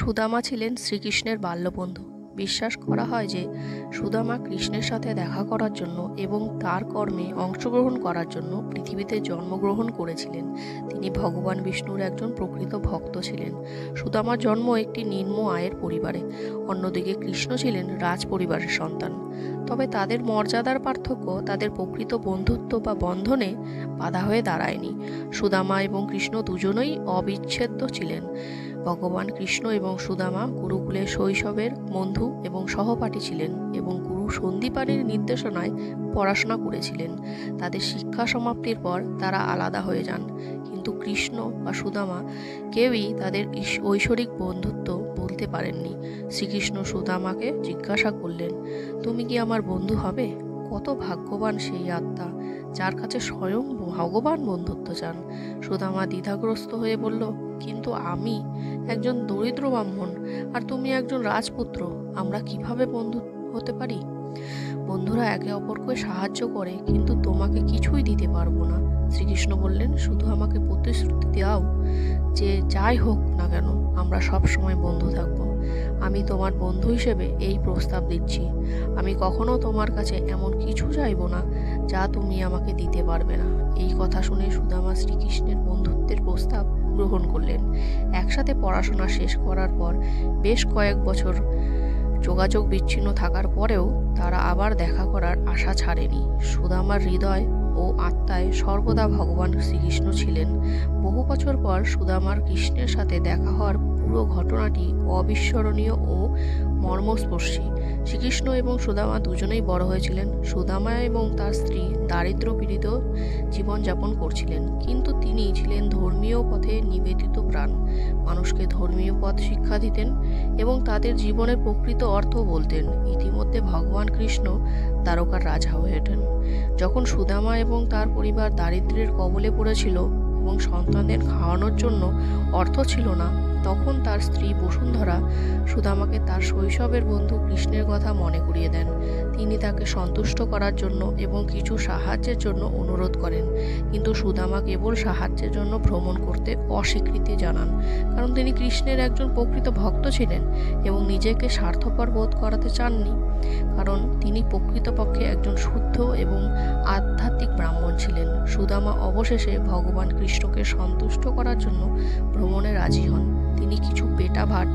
সুদামা ছিলেন শ্রীকৃষ্ণের বাল্যবন্ধু। বিশ্বাস করা হয় যে সুদামা কৃষ্ণের সাথে দেখা করার জন্য এবং তার কর্মে অংশগ্রহণ করার জন্য পৃথিবীতে জন্মগ্রহণ করেছিলেন। তিনি ভগবান বিষ্ণুর একজন প্রকৃত ভক্ত ছিলেন। সুদামার জন্ম একটি নিম্ন আয়ের পরিবারে, অন্যদিকে কৃষ্ণ ছিলেন রাজ পরিবারের সন্তান। তবে তাদের মর্যাদার পার্থক্য তাদের প্রকৃত বন্ধুত্ব বা বন্ধনে বাধা হয়ে দাঁড়ায়নি। সুদামা এবং কৃষ্ণ দুজনেই অবিচ্ছেদ্য ছিলেন। ভগবান কৃষ্ণ এবং সুদামা গুরুকুলে শৈশবের বন্ধু এবং সহপাঠী ছিলেন এবং গুরু সন্দীপানির নির্দেশনায় পড়াশোনা করেছিলেন। তাদের শিক্ষা সমাপ্তির পর তারা আলাদা হয়ে যান, কিন্তু কৃষ্ণ বা সুদামা কেউই তাদের ঐশ্বরিক বন্ধুত্ব বলতে পারেননি। শ্রীকৃষ্ণ সুদামাকে জিজ্ঞাসা করলেন, তুমি কি আমার বন্ধু হবে? কত ভাগ্যবান সেই আত্মা যার কাছে স্বয়ং ভগবান বন্ধুত্ব চান। সুদামা দ্বিধাগ্রস্ত হয়ে বলল, কিন্তু আমি একজন দরিদ্র ব্রাহ্মণ আর তুমি একজন রাজপুত্র, আমরা কিভাবে বন্ধু হতে পারি? বন্ধুরা একে অপরকে সাহায্য করে, কিন্তু তোমাকে কিছুই দিতে পারবো না। শ্রীকৃষ্ণ বললেন, শুধু আমাকে প্রতিশ্রুতি দাও যে যাই হোক না কেন আমরা সব সময় বন্ধু থাকবো। আমি তোমার বন্ধু হিসেবে এই প্রস্তাব দিচ্ছি, আমি কখনো তোমার কাছে এমন কিছু চাইবো না যা তুমি আমাকে দিতে পারবে না। এই কথা শুনে সুদামা শ্রীকৃষ্ণের বন্ধুত্বের প্রস্তাব গ্রহণ করলেন। একসাথে পড়াশোনা শেষ করার পর বেশ কয়েক বছর যোগাযোগ বিচ্ছিন্ন থাকার পরেও তারা আবার দেখা করার আশা ছাড়েনি। সুদামার হৃদয় ও আত্মায় সর্বদা ভগবান শ্রীকৃষ্ণ ছিলেন। বহু বছর পর সুদামার কৃষ্ণের সাথে দেখা হওয়ার পুরো ঘটনাটি অবিস্মরণীয় ও মর্মস্পর্শী। শ্রীকৃষ্ণ এবং সুদামা দুজনেই বড় হয়েছিলেন। সুদামা এবং তার স্ত্রী দারিদ্র্যপীড়িত জীবনযাপন করছিলেন, কিন্তু তিনি ছিলেন ধর্মীয় পথে নিবেদিত প্রাণ। মানুষকে ধর্মীয় পথ শিক্ষা দিতেন এবং তাদের জীবনের প্রকৃত অর্থ বলতেন। ইতিমধ্যে ভগবান কৃষ্ণ দ্বারকার রাজা হয়ে ওঠেন। যখন সুদামা এবং তার পরিবার দারিদ্র্যের কবলে পড়েছিল এবং সন্তানদের খাওয়ানোর জন্য অর্থ ছিল না, তখন তার স্ত্রী বসুন্ধরা সুদামাকে তার শৈশবের বন্ধু কৃষ্ণের কথা মনে করিয়ে দেন। তিনি তাকে সন্তুষ্ট করার জন্য এবং কিছু সাহায্যের জন্য অনুরোধ করেন, কিন্তু সুদামা কেবল সাহায্যের জন্য ভ্রমণ করতে অস্বীকৃতি জানান, কারণ তিনি কৃষ্ণের একজন প্রকৃত ভক্ত ছিলেন এবং নিজেকে স্বার্থপর বোধ করাতে চাননি, কারণ তিনি প্রকৃতপক্ষে একজন শুদ্ধ এবং আধ্যাত্মিক ব্রাহ্মণ ছিলেন। সুদামা অবশেষে ভগবান কৃষ্ণকে সন্তুষ্ট করার জন্য ভ্রমণে রাজি হন। তিনি কিছু পেটা ভাত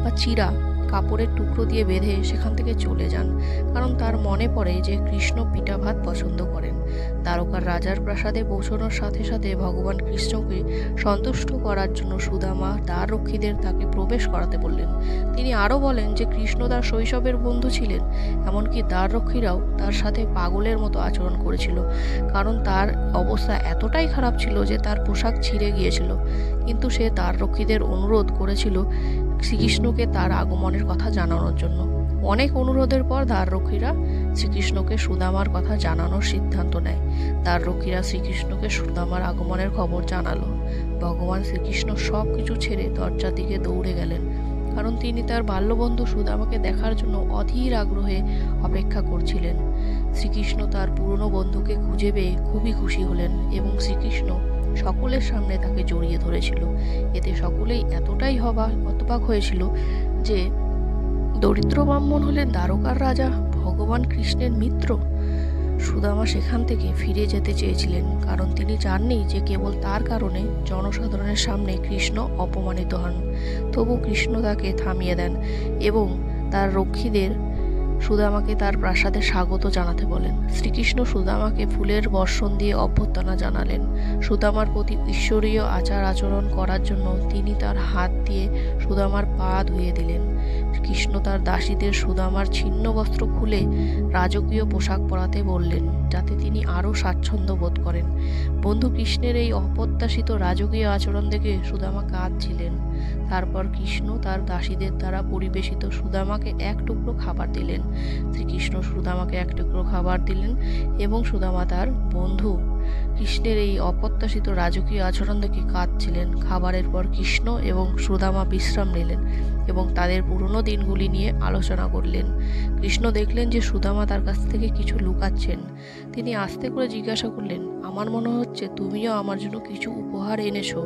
বা চিরা কাপড়ের টুকরো দিয়ে বেঁধে সেখান থেকে চলে যান, কারণ তার মনে পড়ে যে কৃষ্ণ পিঠা ভাত পছন্দ করেন। দ্বারকার রাজার প্রাসাদে পৌঁছানোর সাথে সাথে ভগবান কৃষ্ণকে সন্তুষ্ট করার জন্য সুদামা দ্বাররক্ষীদের তাকে প্রবেশ করাতে বললেন। তিনি আরও বলেন যে কৃষ্ণ তার শৈশবের বন্ধু ছিলেন, এমনকি দ্বাররক্ষীরাও তার সাথে পাগলের মতো আচরণ করেছিল, কারণ তার অবস্থা এতটাই খারাপ ছিল যে তার পোশাক ছিঁড়ে গিয়েছিল। কিন্তু সে দ্বাররক্ষীদের অনুরোধ করেছিল শ্রীকৃষ্ণকে তার আগমনের কথা জানানোর জন্য। অনেক অনুরোধের পর দ্বাররক্ষীরা শ্রীকৃষ্ণকে সুদামার কথা জানানোর সিদ্ধান্ত নেয়। দ্বাররক্ষীরা শ্রীকৃষ্ণকে সুদামার আগমনের খবর জানালো। ভগবান শ্রীকৃষ্ণ সব কিছু ছেড়ে দরজার দিকে দৌড়ে গেলেন, কারণ তিনি তার বাল্যবন্ধু সুদামাকে দেখার জন্য অধীর আগ্রহে অপেক্ষা করছিলেন। শ্রীকৃষ্ণ তার পুরনো বন্ধুকে খুঁজে পেয়ে খুবই খুশি হলেন এবং শ্রীকৃষ্ণ সকলের সামনে তাকে জড়িয়ে ধরেছিল। এতে সকলেই এতটাই হতবাক হয়েছিল যে দরিদ্র ব্রাহ্মণ হলেন দ্বারকার রাজা, ভগবান কৃষ্ণের মিত্র। সুদামা সেখান থেকে ফিরে যেতে চেয়েছিলেন, কারণ তিনি চাননি যে কেবল তার কারণে জনসাধারণের সামনে কৃষ্ণ অপমানিত হন। তবু কৃষ্ণ তাকে থামিয়ে দেন এবং তার রক্ষীদের সুদামাকে তার প্রাসাদে স্বাগত জানাতে বলেন। শ্রীকৃষ্ণ সুদামাকে ফুলের বর্ষণ দিয়ে অভ্যর্থনা জানালেন। সুদামার প্রতি ঈশ্বরীয় আচার আচরণ করার জন্য তিনি তার হাত দিয়ে সুদামার পা ধুয়ে দিলেন। কৃষ্ণ তার দাসীদের সুদামার ছিন্ন বস্ত্র খুলে রাজকীয় পোশাক পরাতে বললেন, যাতে তিনি আরও স্বাচ্ছন্দ্য বোধ করেন। বন্ধু কৃষ্ণের এই অপ্রত্যাশিত রাজকীয় আচরণ দেখে সুদামা কাঁদছিলেন। তারপর কৃষ্ণ তার দাসীদের দ্বারা পরিবেশিত সুদামাকে এক টুকরো খাবার দিলেন। শ্রীকৃষ্ণ সুদামাকে এক টুকরো খাবার দিলেন এবং সুদামা তার বন্ধু কৃষ্ণের এই অপ্রত্যাশিত রাজকীয় আচরণ দেখে কাঁদছিলেন। খাবারের পর কৃষ্ণ এবং সুদামা বিশ্রাম নিলেন এবং তাদের পুরনো দিনগুলি নিয়ে আলোচনা করলেন। কৃষ্ণ দেখলেন যে সুদামা তার কাছ থেকে কিছু লুকাচ্ছেন। তিনি আস্তে করে জিজ্ঞাসা করলেন, আমার মনে হচ্ছে তুমিও আমার জন্য কিছু উপহার এনেছো।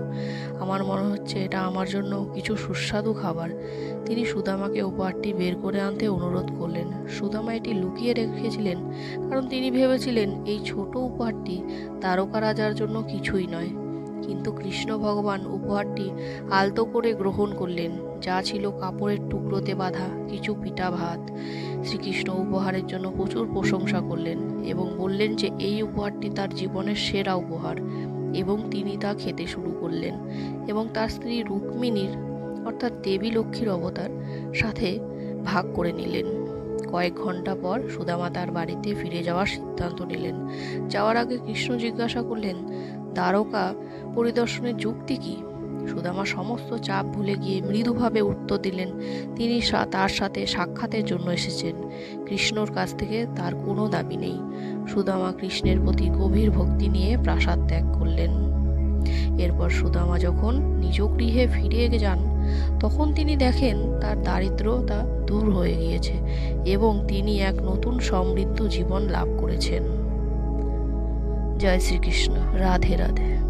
আমার মনে হচ্ছে এটা আমার জন্য কিছু সুস্বাদু খাবার। তিনি সুদামাকে উপহারটি বের করে আনতে অনুরোধ করলেন। সুদামা এটি লুকিয়ে রেখেছিলেন কারণ তিনি ভেবেছিলেন এই ছোট উপহারটি তারকা রাজার জন্য কিছুই নয়। কিন্তু কৃষ্ণ ভগবান উপহারটি আলতো করে গ্রহণ করলেন, যা ছিল কাপড়ের টুকরোতে বাঁধা কিছু পিঠা ভাত। শ্রীকৃষ্ণ উপহারের জন্য প্রচুর প্রশংসা করলেন এবং বললেন যে এই উপহারটি তার জীবনের সেরা উপহার, এবং তিনি তা খেতে শুরু করলেন এবং তার স্ত্রী রুক্মিণীর অর্থাৎ দেবী লক্ষ্মীর অবতার সাথে ভাগ করে নিলেন। কয়েক ঘন্টা পর সুদামা তার বাড়িতে ফিরে যাওয়ার সিদ্ধান্ত নিলেন। যাওয়ার আগে কৃষ্ণ জিজ্ঞাসা করলেন, দ্বারকা পরিদর্শনের যুক্তি কি? সুদামা সমস্ত চাপ ভুলে গিয়ে মৃদুভাবে উত্তর দিলেন, তিনি তার সাথে সাক্ষাতের জন্য এসেছেন। কৃষ্ণর কাছ থেকে তার কোনো দাবি নেই। সুদামা কৃষ্ণের প্রতি গভীর ভক্তি নিয়ে প্রাসাদ ত্যাগ করলেন। এরপর সুদামা যখন নিজ গৃহে ফিরে যান, তখন তিনি দেখেন তার দারিদ্রতা দূর হয়ে গিয়েছে এবং তিনি এক নতুন সমৃদ্ধ জীবন লাভ করেছেন। জয় শ্রীকৃষ্ণ। রাধে রাধে।